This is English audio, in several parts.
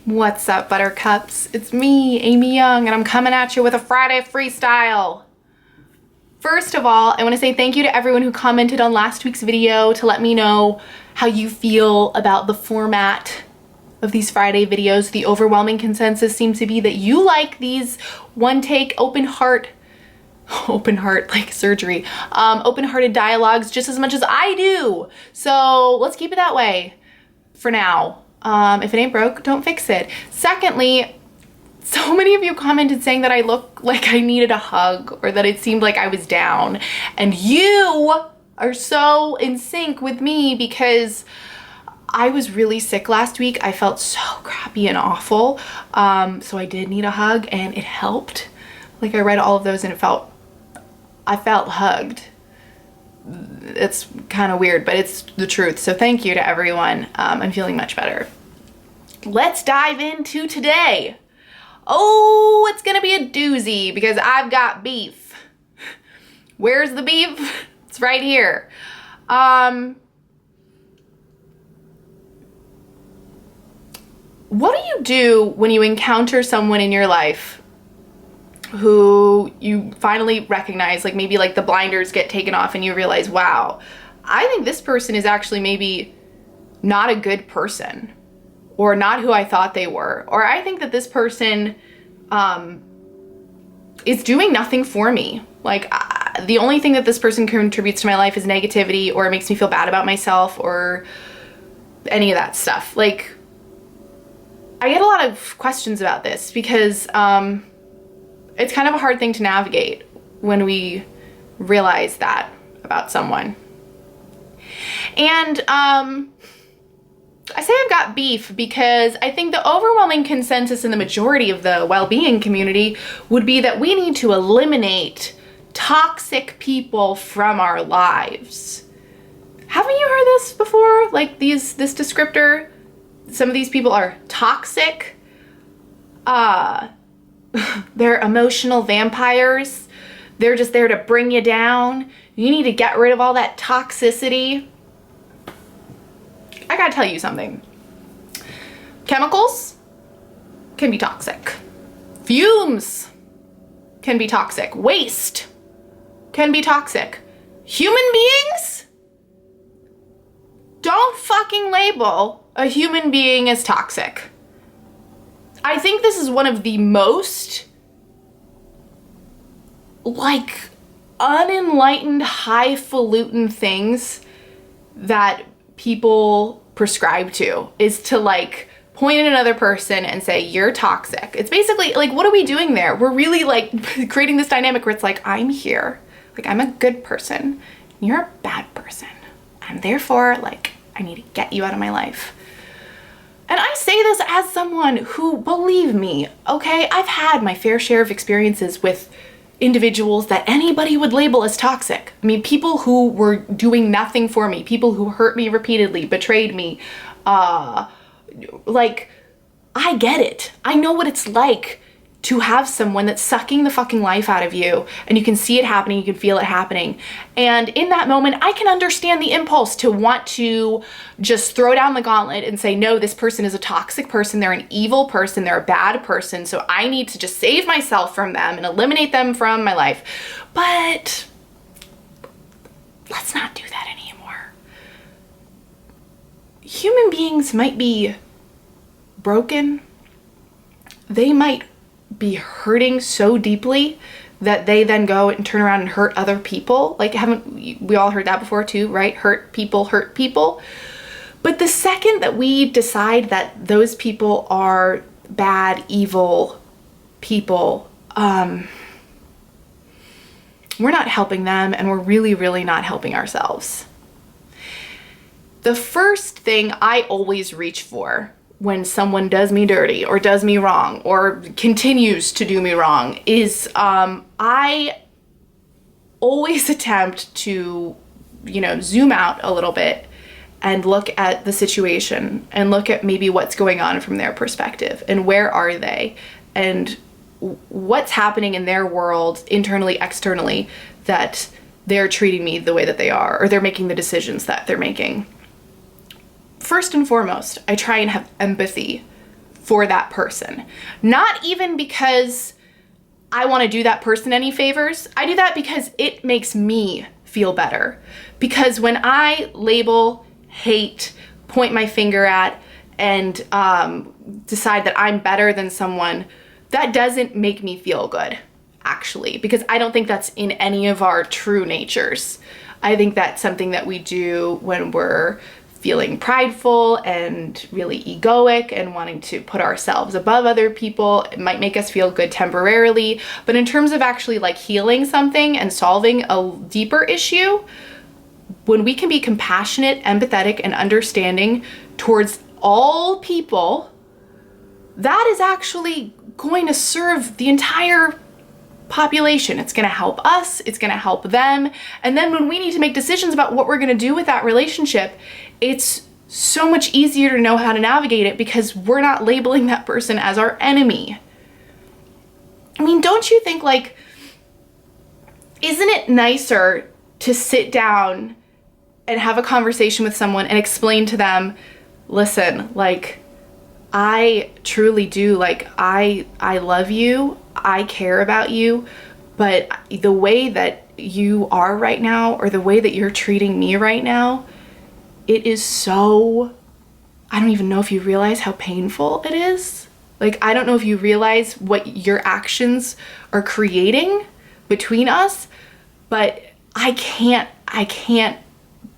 What's up, buttercups? It's me, Amy Young, and I'm coming at you with a Friday freestyle. First of all, I want to say thank you to everyone who commented on last week's video to let me know how you feel about the format of these Friday videos. The overwhelming consensus seems to be that you like these one-take, open-hearted dialogues just as much as I do. So let's keep it that way for now. If it ain't broke, don't fix it. Secondly, so many of you commented saying that I look like I needed a hug or that it seemed like I was down. And you are so in sync with me because I was really sick last week. I felt so crappy and awful. So I did need a hug and it helped. Like I read all of those and I felt hugged. It's kind of weird, but it's the truth. So thank you to everyone. I'm feeling much better. Let's dive into today. Oh, it's gonna be a doozy because I've got beef. Where's the beef? It's right here. What do you do when you encounter someone in your life who you finally recognize, like maybe like the blinders get taken off and you realize, wow, I think this person is actually maybe not a good person or not who I thought they were, or I think that this person is doing nothing for me. Like the only thing that this person contributes to my life is negativity, or it makes me feel bad about myself, or any of that stuff. Like I get a lot of questions about this because it's kind of a hard thing to navigate when we realize that about someone. And I say I've got beef because I think the overwhelming consensus in the majority of the well-being community would be that we need to eliminate toxic people from our lives. Haven't you heard this before? Like this descriptor? Some of these people are toxic. They're emotional vampires. They're just there to bring you down. You need to get rid of all that toxicity. I gotta tell you something. Chemicals can be toxic. Fumes can be toxic. Waste can be toxic. Human beings? Don't fucking label a human being as toxic. I think this is one of the most like unenlightened, highfalutin things that people prescribe to, is to like point at another person and say, you're toxic. It's basically like, what are we doing there? We're really like creating this dynamic where it's like, I'm here. Like I'm a good person. You're a bad person. And therefore like, I need to get you out of my life. And I say this as someone who, believe me, okay, I've had my fair share of experiences with individuals that anybody would label as toxic. I mean, people who were doing nothing for me, people who hurt me repeatedly, betrayed me. Like, I get it. I know what it's like to have someone that's sucking the fucking life out of you, and you can see it happening, you can feel it happening. And in that moment, I can understand the impulse to want to just throw down the gauntlet and say, no, this person is a toxic person, they're an evil person, they're a bad person, so I need to just save myself from them and eliminate them from my life. But let's not do that anymore. Human beings might be broken. They might be hurting so deeply that they then go and turn around and hurt other people. Like, haven't we all heard that before too, right? Hurt people. But the second that we decide that those people are bad, evil people, we're not helping them, and we're really, really not helping ourselves. The first thing I always reach for when someone does me dirty or does me wrong or continues to do me wrong is I always attempt to, zoom out a little bit and look at the situation and look at maybe what's going on from their perspective and where are they and what's happening in their world, internally, externally, that they're treating me the way that they are, or they're making the decisions that they're making. First and foremost, I try and have empathy for that person. Not even because I want to do that person any favors. I do that because it makes me feel better. Because when I label, hate, point my finger at, and decide that I'm better than someone, that doesn't make me feel good, actually, because I don't think that's in any of our true natures. I think that's something that we do when we're feeling prideful and really egoic and wanting to put ourselves above other people. It might make us feel good temporarily, but in terms of actually like healing something and solving a deeper issue, when we can be compassionate, empathetic, and understanding towards all people, that is actually going to serve the entire population. It's going to help us, it's going to help them. And then when we need to make decisions about what we're going to do with that relationship, it's so much easier to know how to navigate it because we're not labeling that person as our enemy. I mean, don't you think, like, isn't it nicer to sit down and have a conversation with someone and explain to them, listen, like, I truly do, like, I love you, I care about you, but the way that you are right now, or the way that you're treating me right now, it is so, I don't even know if you realize how painful it is. Like, I don't know if you realize what your actions are creating between us, but I can't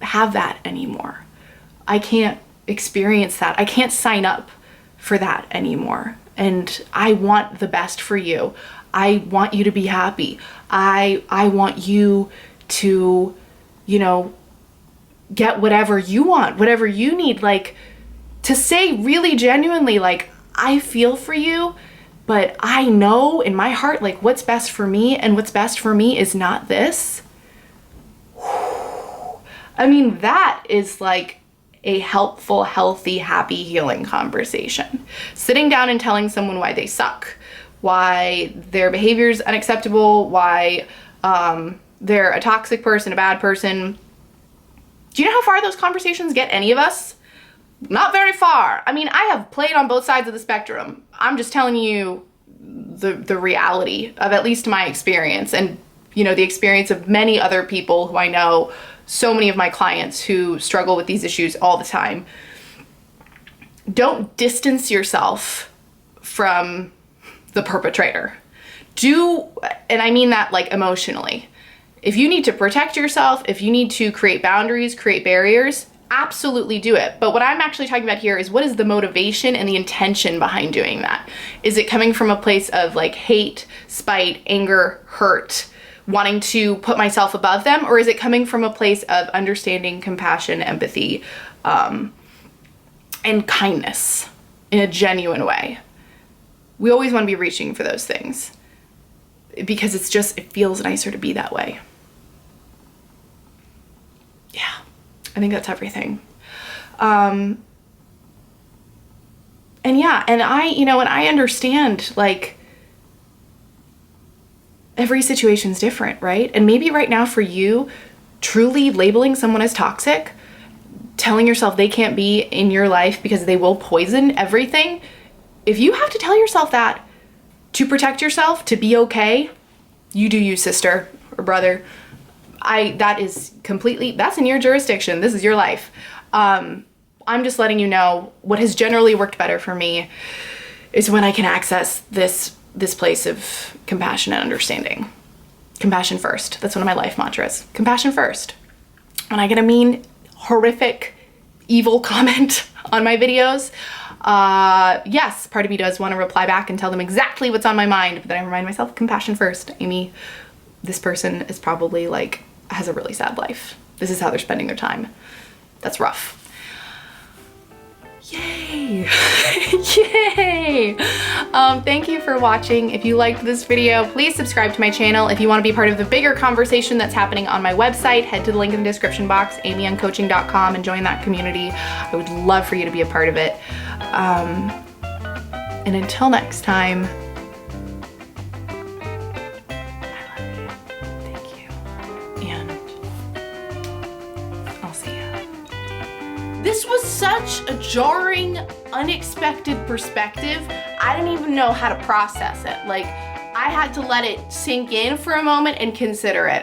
have that anymore. I can't experience that. I can't sign up for that anymore. And I want the best for you. I want you to be happy. I want you to, you know, get whatever you want, whatever you need. Like, to say really genuinely, like, I feel for you, but I know in my heart, like, what's best for me, and what's best for me is not this. I mean, that is like a helpful, healthy, happy, healing conversation. Sitting down and telling someone why they suck, why their behavior is unacceptable, why they're a toxic person, a bad person. Do you know how far those conversations get any of us? Not very far. I mean, I have played on both sides of the spectrum. I'm just telling you the reality of at least my experience, and, you know, the experience of many other people who I know, so many of my clients who struggle with these issues all the time. Don't distance yourself from the perpetrator. And I mean that, like, emotionally. If you need to protect yourself, if you need to create boundaries, create barriers, absolutely do it. But what I'm actually talking about here is, what is the motivation and the intention behind doing that? Is it coming from a place of, like, hate, spite, anger, hurt, wanting to put myself above them? Or is it coming from a place of understanding, compassion, empathy, and kindness in a genuine way? We always want to be reaching for those things because it feels nicer to be that way. Yeah, I think that's everything. And yeah, and I understand, like, every situation's different, right? And maybe right now for you, truly labeling someone as toxic, telling yourself they can't be in your life because they will poison everything, if you have to tell yourself that to protect yourself, to be okay, you do you, sister or brother. That's in your jurisdiction. This is your life. I'm just letting you know what has generally worked better for me is when I can access this place of compassion and understanding. Compassion first. That's one of my life mantras. Compassion first. When I get a mean, horrific, evil comment on my videos, yes, part of me does want to reply back and tell them exactly what's on my mind, but then I remind myself, compassion first. Amy, this person is probably, like, has a really sad life. This is how they're spending their time. That's rough. Yay! Yay! Thank you for watching. If you liked this video, please subscribe to my channel. If you want to be part of the bigger conversation that's happening on my website, head to the link in the description box, amyyoungcoaching.com, and join that community. I would love for you to be a part of it. And until next time, I love you. Thank you. And I'll see you. This this was such a jarring, unexpected perspective. I didn't even know how to process it. Like, I had to let it sink in for a moment and consider it.